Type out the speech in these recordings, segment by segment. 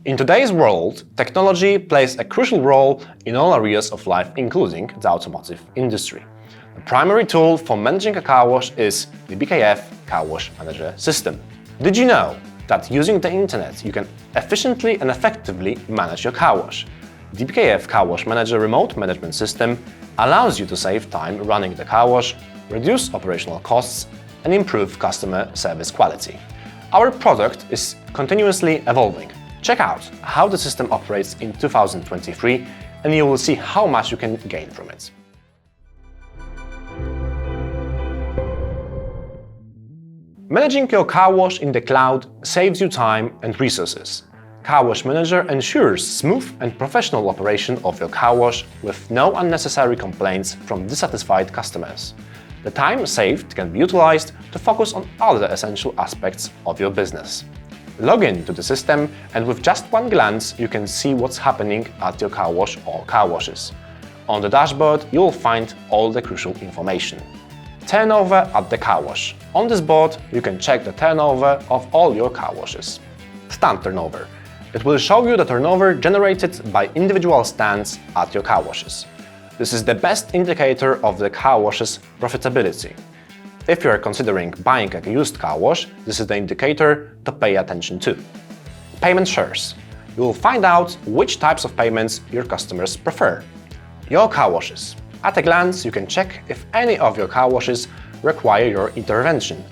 In today's world, technology plays a crucial role in all areas of life, including the automotive industry. The primary tool for managing a car wash is the BKF Carwash Manager system. Did you know that using the internet you can efficiently and effectively manage your car wash? The BKF Carwash Manager remote management system allows you to save time running the car wash, reduce operational costs, and improve customer service quality. Our product is continuously evolving. Check out how the system operates in 2023 and you will see how much you can gain from it. Managing your car wash in the cloud saves you time and resources. Carwash Manager ensures smooth and professional operation of your car wash with no unnecessary complaints from dissatisfied customers. The time saved can be utilized to focus on other essential aspects of your business. Log in to the system and with just one glance you can see what's happening at your car wash or car washes. On the dashboard you will find all the crucial information. Turnover at the car wash. On this board you can check the turnover of all your car washes. Stand turnover. It will show you the turnover generated by individual stands at your car washes. This is the best indicator of the car wash's profitability. If you are considering buying a used car wash, this is the indicator to pay attention to. Payment shares. You will find out which types of payments your customers prefer. Your car washes. At a glance, you can check if any of your car washes require your intervention,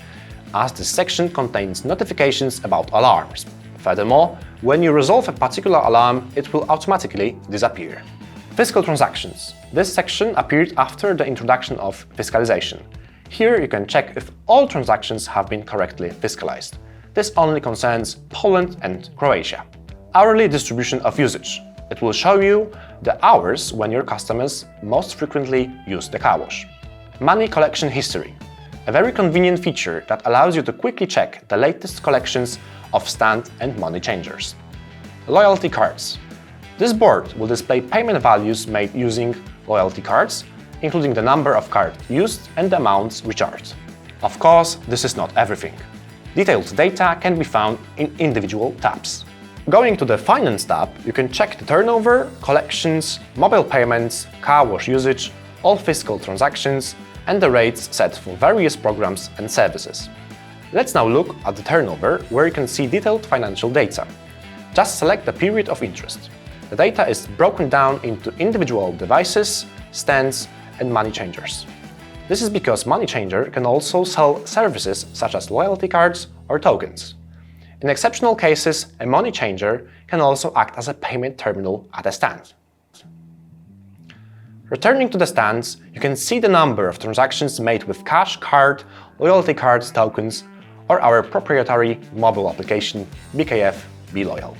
as this section contains notifications about alarms. Furthermore, when you resolve a particular alarm, it will automatically disappear. Fiscal transactions. This section appeared after the introduction of fiscalization. Here you can check if all transactions have been correctly fiscalized. This only concerns Poland and Croatia. Hourly distribution of usage. It will show you the hours when your customers most frequently use the car wash. Money collection history. A very convenient feature that allows you to quickly check the latest collections of stand and money changers. Loyalty cards. This board will display payment values made using loyalty cards, including the number of cards used and the amounts recharged. Of course, this is not everything. Detailed data can be found in individual tabs. Going to the Finance tab, you can check the turnover, collections, mobile payments, car wash usage, all fiscal transactions, and the rates set for various programs and services. Let's now look at the turnover, where you can see detailed financial data. Just select the period of interest. The data is broken down into individual devices, stands, and money changers. This is because money changer can also sell services such as loyalty cards or tokens. In exceptional cases, a money changer can also act as a payment terminal at a stand. Returning to the stands, you can see the number of transactions made with cash, card, loyalty cards, tokens, or our proprietary mobile application BKF BeLoyal.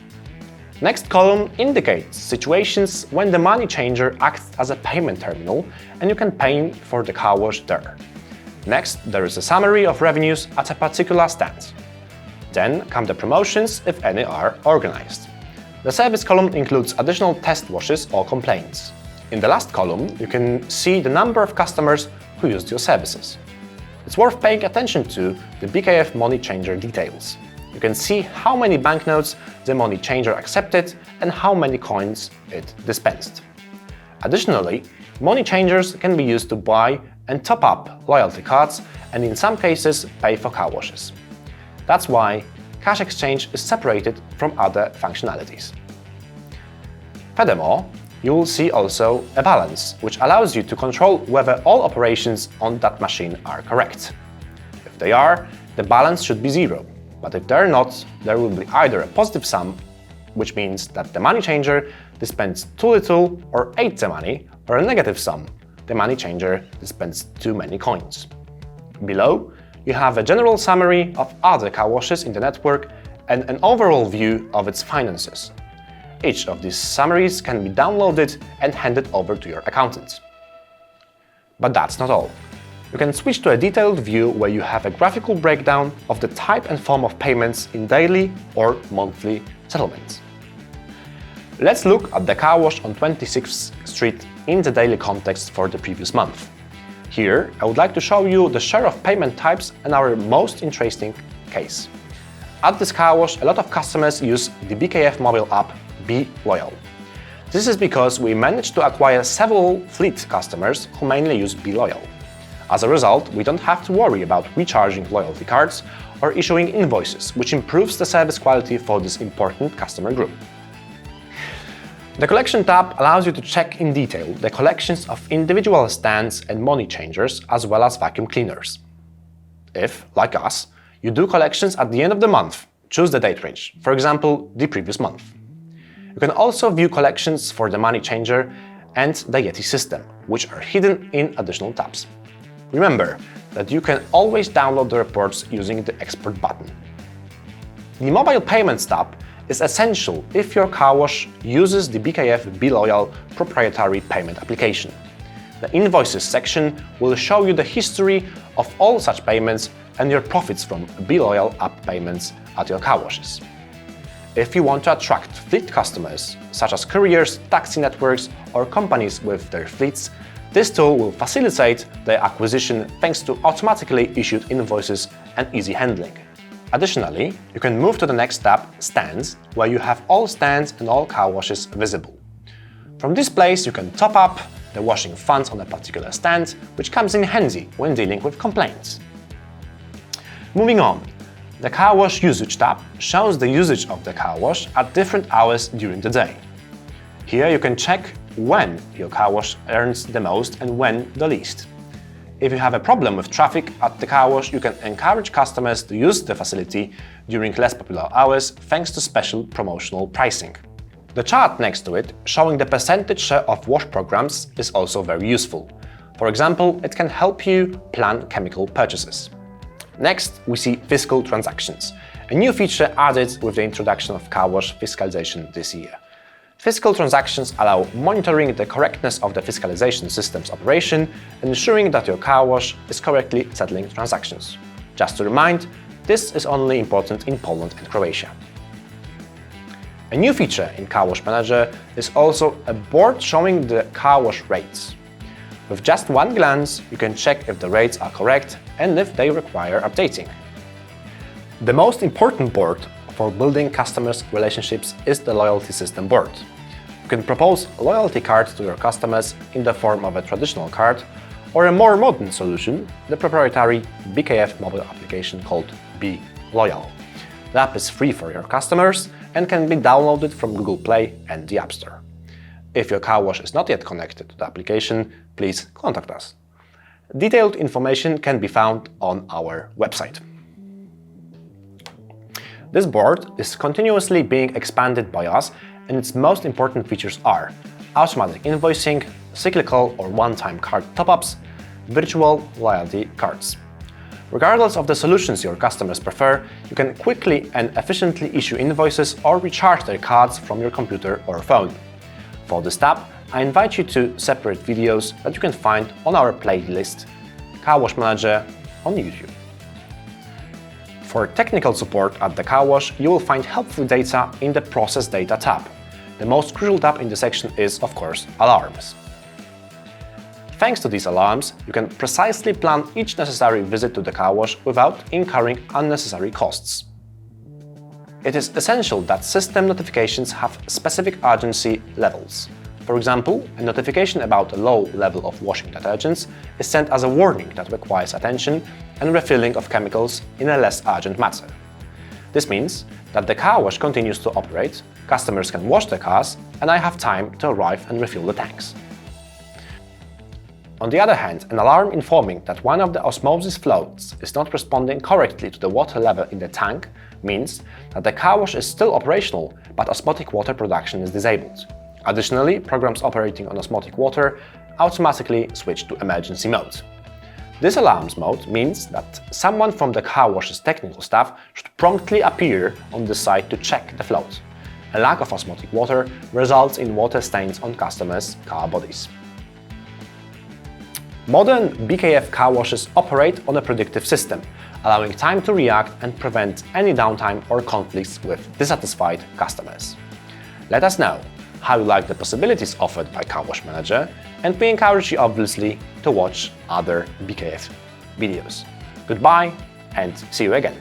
Next column indicates situations when the money changer acts as a payment terminal and you can pay for the car wash there. Next, there is a summary of revenues at a particular stand. Then come the promotions, if any are organized. The service column includes additional test washes or complaints. In the last column, you can see the number of customers who used your services. It's worth paying attention to the BKF money changer details. You can see how many banknotes the money changer accepted and how many coins it dispensed. Additionally, money changers can be used to buy and top up loyalty cards and in some cases pay for car washes. That's why cash exchange is separated from other functionalities. Furthermore, you will see also a balance, which allows you to control whether all operations on that machine are correct. If they are, the balance should be zero. But if they're not, there will be either a positive sum, which means that the money changer dispensed too little or ate the money, or a negative sum, the money changer dispensed too many coins. Below, you have a general summary of other car washes in the network and an overall view of its finances. Each of these summaries can be downloaded and handed over to your accountant. But that's not all. You can switch to a detailed view where you have a graphical breakdown of the type and form of payments in daily or monthly settlements. Let's look at the car wash on 26th Street in the daily context for the previous month. Here, I would like to show you the share of payment types and our most interesting case. At this car wash, a lot of customers use the BKF mobile app Be Loyal. This is because we managed to acquire several fleet customers who mainly use Be Loyal. As a result, we don't have to worry about recharging loyalty cards or issuing invoices, which improves the service quality for this important customer group. The Collection tab allows you to check in detail the collections of individual stands and money changers, as well as vacuum cleaners. If, like us, you do collections at the end of the month, choose the date range, for example, the previous month. You can also view collections for the money changer and the Yeti system, which are hidden in additional tabs. Remember that you can always download the reports using the Export button. The Mobile Payments tab is essential if your car wash uses the BKF Be Loyal proprietary payment application. The Invoices section will show you the history of all such payments and your profits from Be Loyal app payments at your car washes. If you want to attract fleet customers, such as couriers, taxi networks, or companies with their fleets, this tool will facilitate their acquisition thanks to automatically issued invoices and easy handling. Additionally, you can move to the next tab, Stands, where you have all stands and all car washes visible. From this place, you can top up the washing funds on a particular stand, which comes in handy when dealing with complaints. Moving on, the Car Wash Usage tab shows the usage of the car wash at different hours during the day. Here you can check when your car wash earns the most and when the least. If you have a problem with traffic at the car wash, you can encourage customers to use the facility during less popular hours thanks to special promotional pricing. The chart next to it, showing the percentage share of wash programs, is also very useful. For example, it can help you plan chemical purchases. Next, we see Fiscal Transactions, a new feature added with the introduction of car wash fiscalization this year. Fiscal transactions allow monitoring the correctness of the fiscalization system's operation and ensuring that your car wash is correctly settling transactions. Just to remind, this is only important in Poland and Croatia. A new feature in Carwash Manager is also a board showing the car wash rates. With just one glance, you can check if the rates are correct and if they require updating. The most important board for building customers' relationships is the loyalty system board. You can propose loyalty cards to your customers in the form of a traditional card or a more modern solution, the proprietary BKF mobile application called Be Loyal. The app is free for your customers and can be downloaded from Google Play and the App Store. If your car wash is not yet connected to the application, please contact us. Detailed information can be found on our website. This board is continuously being expanded by us, and its most important features are automatic invoicing, cyclical or one-time card top-ups, virtual loyalty cards. Regardless of the solutions your customers prefer, you can quickly and efficiently issue invoices or recharge their cards from your computer or phone. For this tab, I invite you to separate videos that you can find on our playlist Carwash Manager on YouTube. For technical support at the car wash, you will find helpful data in the Process Data tab. The most crucial tab in the section is, of course, Alarms. Thanks to these alarms, you can precisely plan each necessary visit to the car wash without incurring unnecessary costs. It is essential that system notifications have specific urgency levels. For example, a notification about a low level of washing detergents is sent as a warning that requires attention and refilling of chemicals in a less urgent matter. This means that the car wash continues to operate, customers can wash their cars, and I have time to arrive and refill the tanks. On the other hand, an alarm informing that one of the osmosis floats is not responding correctly to the water level in the tank means that the car wash is still operational, but osmotic water production is disabled. Additionally, programs operating on osmotic water automatically switch to emergency mode. This alarms mode means that someone from the car wash's technical staff should promptly appear on the site to check the float. A lack of osmotic water results in water stains on customers' car bodies. Modern BKF car washes operate on a predictive system, allowing time to react and prevent any downtime or conflicts with dissatisfied customers. Let us know how you like the possibilities offered by Carwash Manager, and we encourage you obviously to watch other BKF videos. Goodbye and see you again!